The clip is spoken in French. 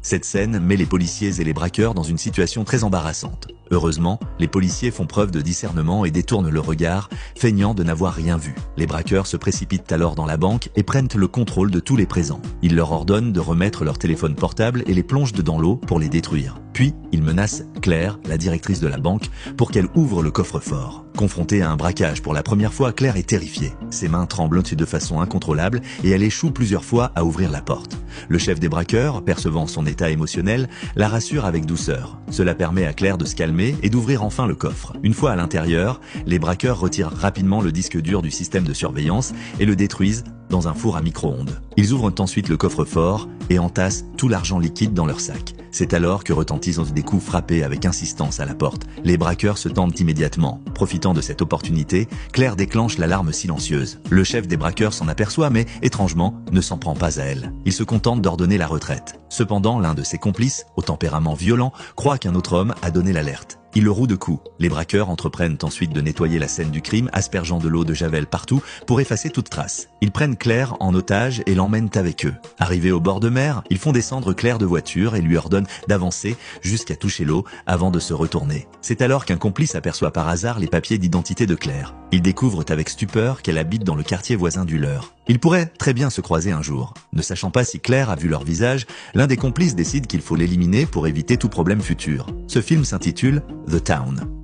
Cette scène met les policiers et les braqueurs dans une situation très embarrassante. Heureusement, les policiers font preuve de discernement et détournent le regard, feignant de n'avoir rien vu. Les braqueurs se précipitent alors dans la banque et prennent le contrôle de tous les présents. Ils leur ordonnent de remettre leur téléphone portable et les plongent dans l'eau pour les détruire. Puis, ils menacent Claire, la directrice de la banque, pour qu'elle ouvre le coffre-fort. Confrontée à un braquage pour la première fois, Claire est terrifiée. Ses mains tremblent de façon incontrôlable et elle échoue plusieurs fois à ouvrir la porte. Le chef des braqueurs, percevant son état émotionnel, la rassure avec douceur. Cela permet à Claire de se calmer et d'ouvrir enfin le coffre. Une fois à l'intérieur, les braqueurs retirent rapidement le disque dur du système de surveillance et le détruisent dans un four à micro-ondes. Ils ouvrent ensuite le coffre-fort et entassent tout l'argent liquide dans leur sac. C'est alors que retentissent des coups frappés avec insistance à la porte. Les braqueurs se tendent immédiatement. Profitant de cette opportunité, Claire déclenche l'alarme silencieuse. Le chef des braqueurs s'en aperçoit mais, étrangement, ne s'en prend pas à elle. Il se contente d'ordonner la retraite. Cependant, l'un de ses complices, au tempérament violent, croit qu'un autre homme a donné l'alerte. Il le roue de coups. Les braqueurs entreprennent ensuite de nettoyer la scène du crime, aspergeant de l'eau de javel partout pour effacer toute trace. Ils prennent Claire en otage et l'emmènent avec eux. Arrivés au bord de mer, ils font descendre Claire de voiture et lui ordonnent d'avancer jusqu'à toucher l'eau avant de se retourner. C'est alors qu'un complice aperçoit par hasard les papiers d'identité de Claire. Ils découvrent avec stupeur qu'elle habite dans le quartier voisin du leur. Ils pourraient très bien se croiser un jour. Ne sachant pas si Claire a vu leur visage, l'un des complices décide qu'il faut l'éliminer pour éviter tout problème futur. Ce film s'intitule The Town.